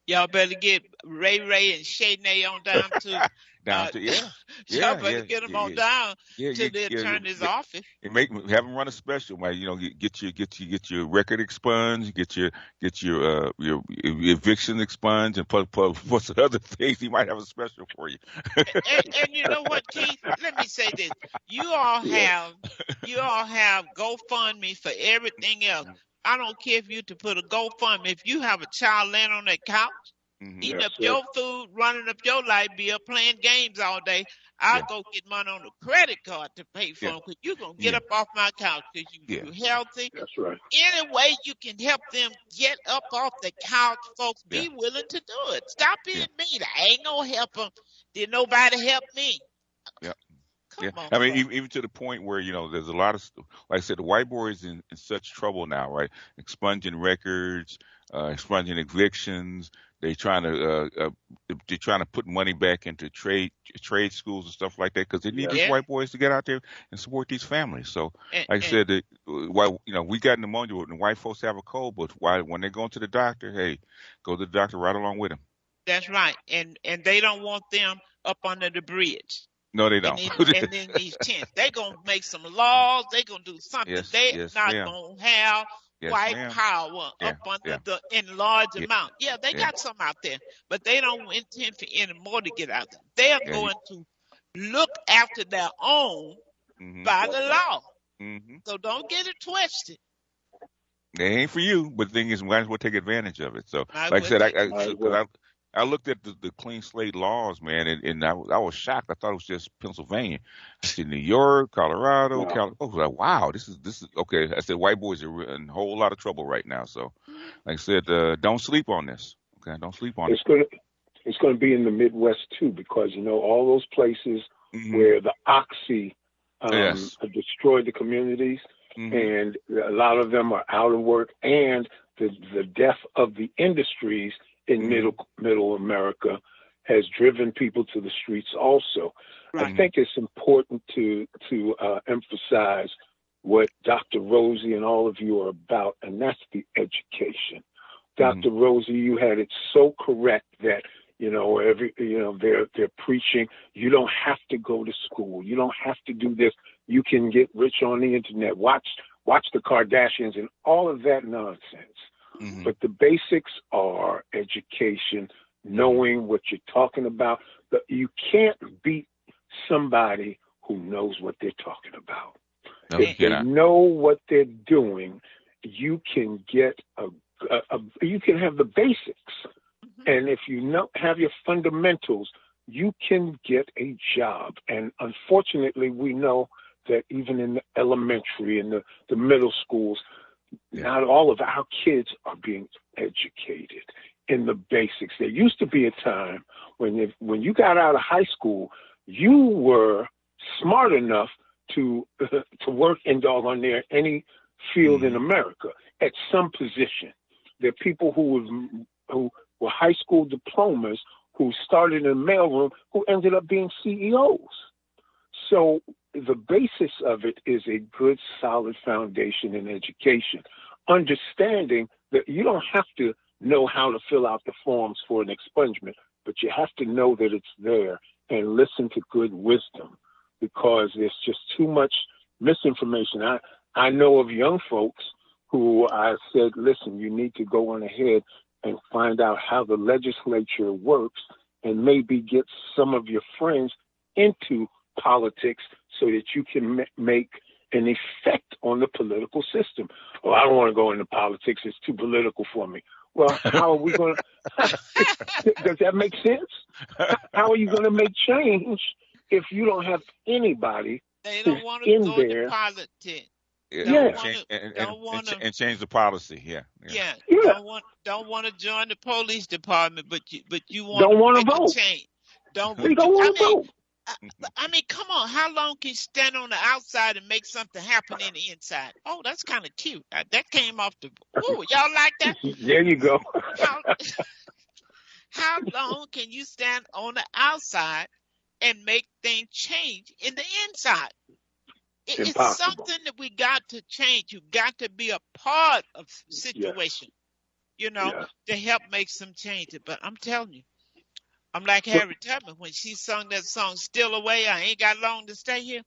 Y'all better get Ray and Shanae on down to Down to y'all better get them on down to the attorney's office. And have them run a special, man. You know, get your record expunged, get your eviction expunged, and plus other things. He might have a special for you. and you know what, Keith? Let me say this: you all have GoFundMe for everything else. I don't care if you to put a GoFundMe. If you have a child laying on that couch, eating up your food, running up your light bill, playing games all day, I'll go get money on a credit card to pay for them because you're going to get up off my couch because you're healthy. That's right. Any way you can help them get up off the couch, folks, be willing to do it. Stop being mean. I ain't going to help them. Did nobody help me? Yeah. Come on. I mean, even to the point where, you know, there's a lot of, like I said, the white boy is in such trouble now, right? Expunging records, expunging evictions. They're trying to put money back into trade schools and stuff like that because they need these white boys to get out there and support these families. So, like I said, we got pneumonia and white folks have a cold, but when they go to the doctor, hey, go to the doctor right along with them. That's right, and they don't want them up under the bridge. No, they don't. And then these tents, they're going to make some laws. They're going to do something. They're not going to have white power up under in large amount. Yeah, they got some out there, but they don't intend for any more to get out there. They're going to look after their own by the law. So don't get it twisted. They ain't for you, but the thing is, we might as well take advantage of it. So, like I said, I looked at the clean slate laws, man, and I was shocked. I thought it was just Pennsylvania. I said New York, Colorado, California. I was like, wow, this is okay. I said white boys are in a whole lot of trouble right now. So, like I said, don't sleep on this. Okay, don't sleep on it. It's going to be in the Midwest too, because you know all those places where the Oxy destroyed the communities, and a lot of them are out of work, and the death of the industries in middle America has driven people to the streets also. I think it's important to emphasize what Dr. Rosie and all of you are about, and that's the education. Dr. Rosie, you had it so correct that, you know, they're preaching, you don't have to go to school. You don't have to do this. You can get rich on the internet. Watch the Kardashians and all of that nonsense. But the basics are education, knowing what you're talking about. You can't beat somebody who knows what they're talking about. If they know what they're doing, you can get you can have the basics. And if you have your fundamentals, you can get a job. And unfortunately, we know that even in the elementary and the middle schools, not all of our kids are being educated in the basics. There used to be a time when you got out of high school, you were smart enough to work in doggone near any field in America at some position. There are people who were high school diplomas who started in the mailroom who ended up being CEOs. So the basis of it is a good, solid foundation in education, understanding that you don't have to know how to fill out the forms for an expungement, but you have to know that it's there and listen to good wisdom, because there's just too much misinformation. I know of young folks who I said, listen, you need to go on ahead and find out how the legislature works and maybe get some of your friends into politics so that you can make an effect on the political system. Well, I don't want to go into politics. It's too political for me. Well, how are we going to – does that make sense? How are you going to make change if you don't have anybody They don't want to go into politics. Don't Yeah. want to. And change the policy. Yeah. Yeah, Yeah. don't want to join the police department, but you want Don't to want make to a vote. change. Don't They don't I want to mean, vote. I mean, come on. How long can you stand on the outside and make something happen in the inside? Oh, that's kind of cute. That came off the. Ooh, y'all like that? There you go. How how long can you stand on the outside and make things change in the inside? It's Impossible. something that we got to change. You got to be a part of Yes. situation, Yes. to help make some changes. But I'm telling you, I'm like But, Harry Tubman when she sung that song "Still Away." I ain't got long to stay here.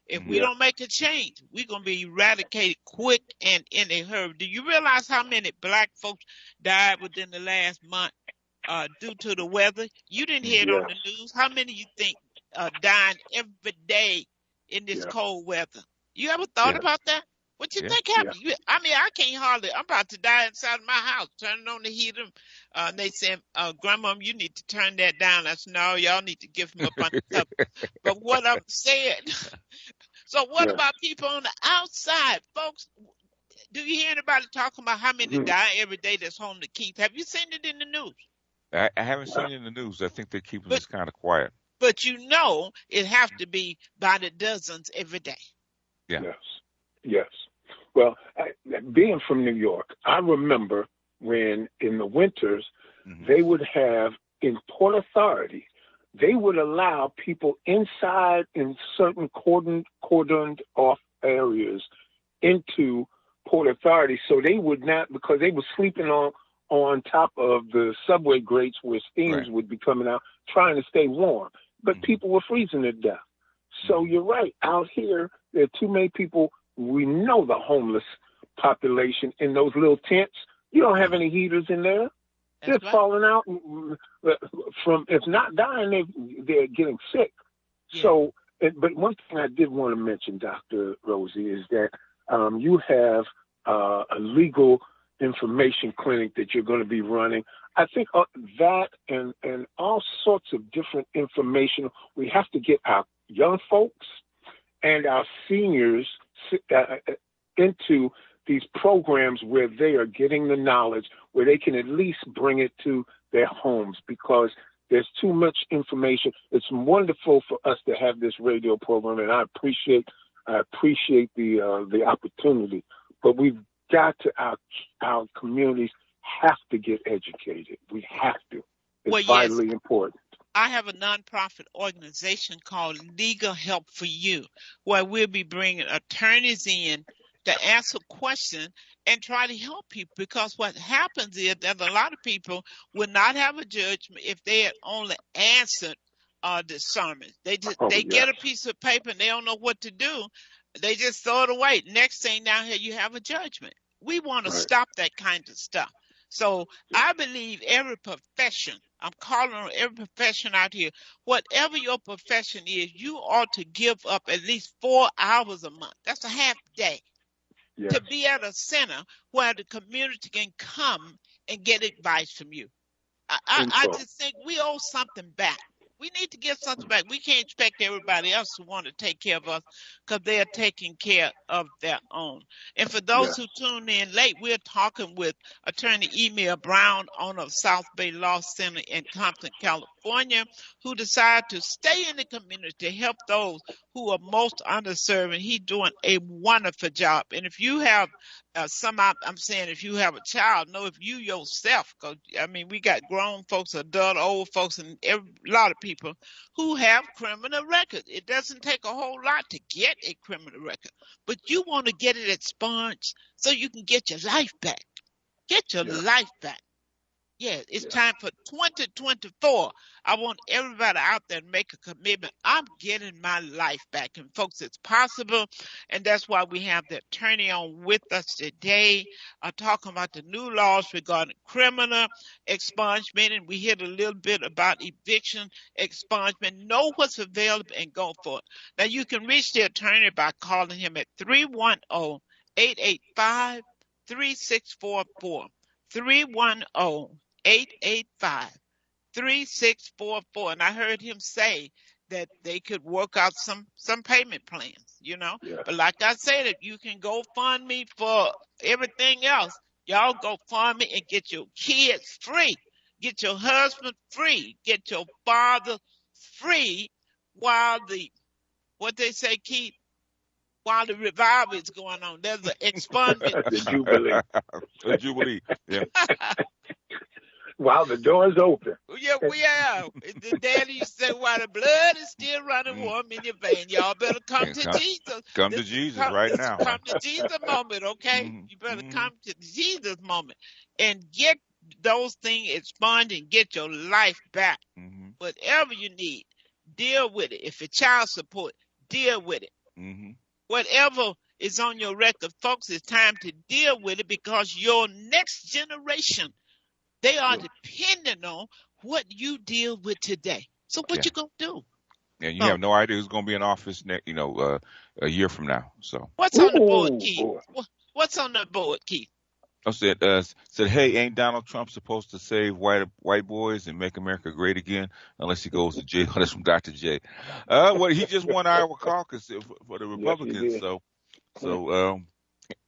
If we yeah. don't make a change, we're gonna be eradicated quick and in a hurry. Do you realize how many black folks died within the last month due to the weather? You didn't hear it on Yes. the news. How many you think dying every day in this Yeah. cold weather? You ever thought Yeah. about that? What you Yeah. think Yeah. happened? I mean, I can't hardly. I'm about to die inside my house, turning on the heater. They said, "Grandma, you need to turn that down." I said, "No, y'all need to give him up under cover." But what I'm saying, so what Yes. about people on the outside, folks? Do you hear anybody talking about how many Mhm. die every day that's home to keep? Have you seen it in the news? I haven't seen it in the news. I think they're keeping But this kind of quiet. but it have to be by the dozens every day. Yeah. Yes. Yes. Well, being from New York, I remember when in the winters they would have in Port Authority, they would allow people inside in certain cordoned off areas into Port Authority, so they would not, because they were sleeping on top of the subway grates where steams Right. would be coming out, trying to stay warm. But people were freezing to death. So you're right. Out here, there are too many people. We know the homeless population in those little tents. You don't have any heaters in there. That's They're right. falling out from, if not dying, they're getting sick. Yeah. So, but one thing I did want to mention, Dr. Rosie, is that you have a legal information clinic that you're going to be running. I think that and all sorts of different information. We have to get our young folks and our seniors into these programs where they are getting the knowledge, where they can at least bring it to their homes, because there's too much information. It's wonderful for us to have this radio program, and I appreciate the opportunity. But we've got to, our communities have to get educated. We have to. It's Well, yes. vitally important. I have a nonprofit organization called Legal Help for You, where we'll be bringing attorneys in to answer questions and try to help people. Because what happens is that a lot of people will not have a judgment if they had only answered the sermon. They get a piece of paper and they don't know what to do. They just throw it away. Next thing down here, you have a judgment. We want to stop that kind of stuff. So I believe every profession, I'm calling on every profession out here, whatever your profession is, you ought to give up at least 4 hours a month. That's a half day. Yes. To be at a center where the community can come and get advice from you. I just think we owe something back. We need to give something back. We can't expect everybody else to want to take care of us because they are taking care of their own. And for those who tune in late, we're talking with Attorney Emil Brown, owner of South Bay Law Center in Compton, California, who decided to stay in the community to help those who are most underserved. And he's doing a wonderful job. And if you have I'm saying if you have a child, know if you yourself, because I mean, we got grown folks, adult, old folks, and a lot of people who have criminal records. It doesn't take a whole lot to get a criminal record, but you want to get it expunged so you can get your life back. Get your life back. Yeah, it's time for 2024. I want everybody out there to make a commitment. I'm getting my life back. And folks, it's possible. And that's why we have the attorney on with us today, talking about the new laws regarding criminal expungement. And we heard a little bit about eviction expungement. Know what's available and go for it. Now, you can reach the attorney by calling him at 310-885-3644. 310-885-3644. And I heard him say that they could work out some payment plans, Yeah. But like I said, if you can go fund me for everything else, y'all go fund me and get your kids free, get your husband free, get your father free while what they say, Keith, while the revival is going on. There's an expungement. The Jubilee. A jubilee. Yeah. While the door's open. Yeah, we are. The daddy used to say, while the blood is still running warm in your vein, y'all better come to Jesus. Come to Jesus right now. Come to Jesus moment, okay? You better come to the Jesus moment and get those things expunged and get your life back. Whatever you need, deal with it. If it's child support, deal with it. Whatever is on your record, folks, it's time to deal with it because your next generation, they are dependent on what you deal with today. So what you gonna do? And you have no idea who's gonna be in office next, a year from now. So what's on the board, Keith? What's on the board, Keith? I said, hey, ain't Donald Trump supposed to save white boys and make America great again unless he goes to jail? That's from Dr. J. Well, he just won Iowa caucus for the Republicans, so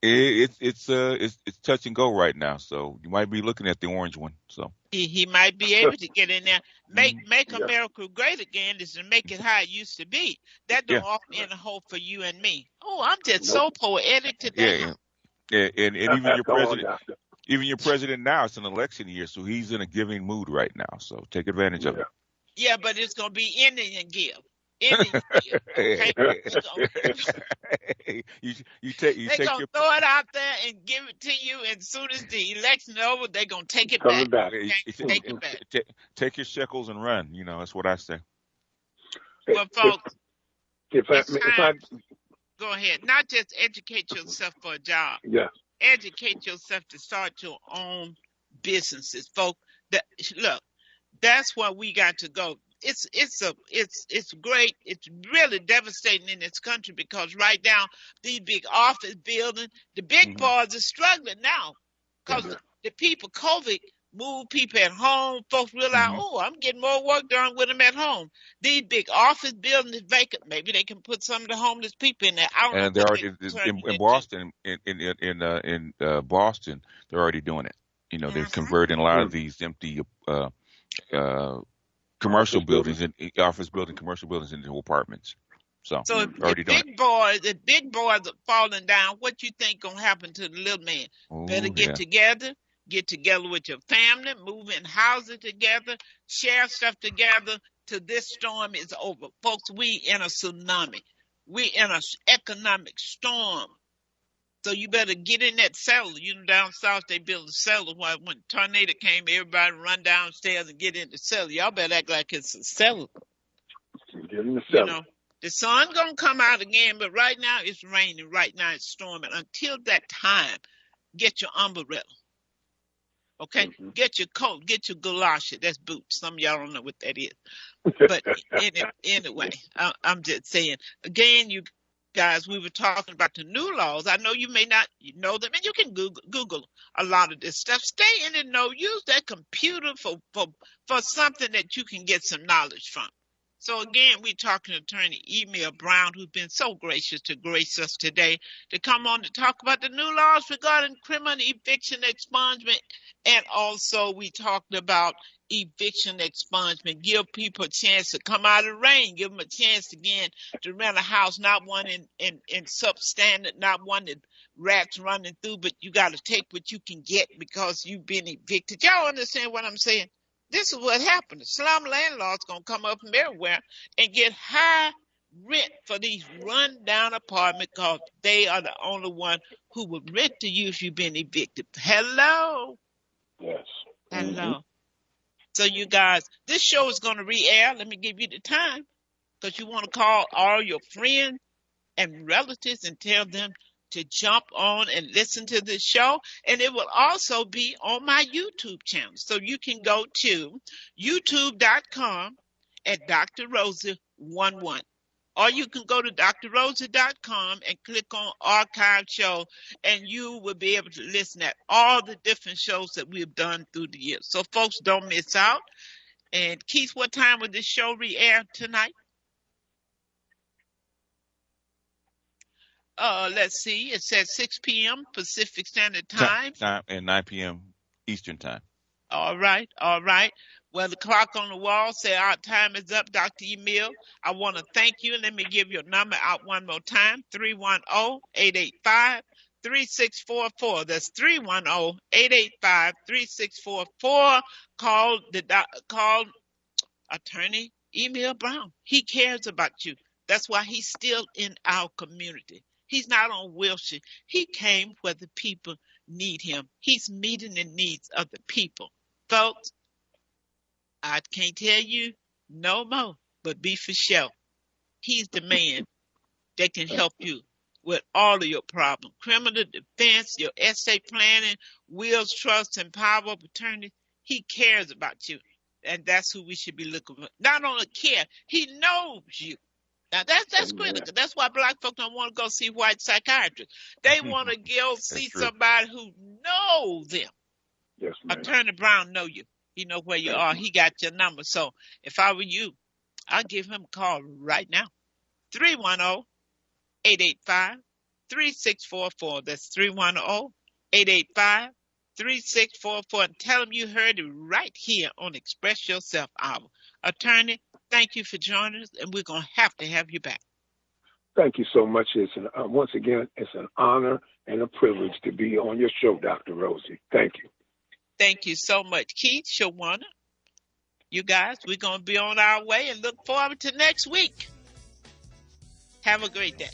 it's touch and go right now. So you might be looking at the orange one. So he might be able to get in there. Make America great again is to make it how it used to be. That don't offer any hope for you and me. Oh, I'm just so poetic today. Yeah, and even your president now, it's an election year, so he's in a giving mood right now. So take advantage of it. Yeah, but it's gonna be Indian give. Indian give. Okay? They're gonna throw it out there and give it to you, and as soon as the election is over, they're gonna take it back. Take it back. Take your shekels and run. That's what I say. Well, folks, if I go ahead. Not just educate yourself for a job. Yeah. Educate yourself to start your own businesses, folks. Look, that's where we got to go. It's great. It's really devastating in this country because right now these big office buildings, the big boys are struggling now because the people, COVID, move people at home. Folks realize, I'm getting more work done with them at home. These big office buildings is vacant. Maybe they can put some of the homeless people in there. And they're already in Boston. In Boston, they're already doing it. They're converting a lot of these empty commercial buildings and office building, commercial buildings into apartments. So already the big boys are falling down. What you think gonna happen to the little man? Better get together. Get together with your family, move in houses together, share stuff together till this storm is over. Folks, we in a tsunami. We in an economic storm. So you better get in that cellar. Down south, they built a cellar. When the tornado came, everybody run downstairs and get in the cellar. Y'all better act like it's a cellar. Get in the cellar. The sun going to come out again, but right now it's raining. Right now it's storming. Until that time, get your umbrella. Okay, get your coat, get your galoshes. That's boots. Some of y'all don't know what that is. But anyway, I'm just saying. Again, you guys, we were talking about the new laws. I know you may not know them, and you can Google a lot of this stuff. Stay in the know. Use that computer for something that you can get some knowledge from. So again, we're talking to Attorney Emil Brown, who's been so gracious to grace us today to come on to talk about the new laws regarding criminal eviction expungement. And also we talked about eviction expungement. Give people a chance to come out of the rain. Give them a chance again to rent a house, not one in substandard, not one that rats running through, but you got to take what you can get because you've been evicted. Y'all understand what I'm saying? This is what happened. The slum landlords going to come up from everywhere and get high rent for these run-down apartments because they are the only one who will rent to you if you've been evicted. Hello? Yes. Hello. So you guys, this show is going to re-air. Let me give you the time because you want to call all your friends and relatives and tell them to jump on and listen to this show. And it will also be on my YouTube channel. So you can go to youtube.com at Dr. Rosie 11. Or you can go to drrosie.com and click on archive show, and you will be able to listen at all the different shows that we've done through the years. So folks, don't miss out. And Keith, what time will this show re-air tonight? Let's see. It says 6 p.m. Pacific Standard Time. Time and 9 p.m. Eastern Time. All right. Well, the clock on the wall said our time is up, Dr. Emil. I want to thank you. Let me give your number out one more time, 310-885-3644. That's 310-885-3644. Call Attorney Emil Brown. He cares about you. That's why he's still in our community. He's not on Wilshire. He came where the people need him. He's meeting the needs of the people. Folks, I can't tell you no more, but be for sure. He's the man that can help you with all of your problems. Criminal defense, your estate planning, wills, trusts, and power of attorney. He cares about you. And that's who we should be looking for. Not only care, he knows you. Now that's critical. That's why black folks don't want to go see white psychiatrists. They want to go see somebody who knows them. Yes, ma'am. Attorney Brown know you. He know where you are. He got your number. So if I were you, I'll give him a call right now. 310-885-3644. That's 310-885-3644. And tell him you heard it right here on Express Yourself Hour. Attorney, thank you for joining us, and we're going to have you back. Thank you so much. Once again, it's an honor and a privilege to be on your show, Dr. Rosie. Thank you. Thank you so much, Keith, Shawana. You guys, we're going to be on our way and look forward to next week. Have a great day.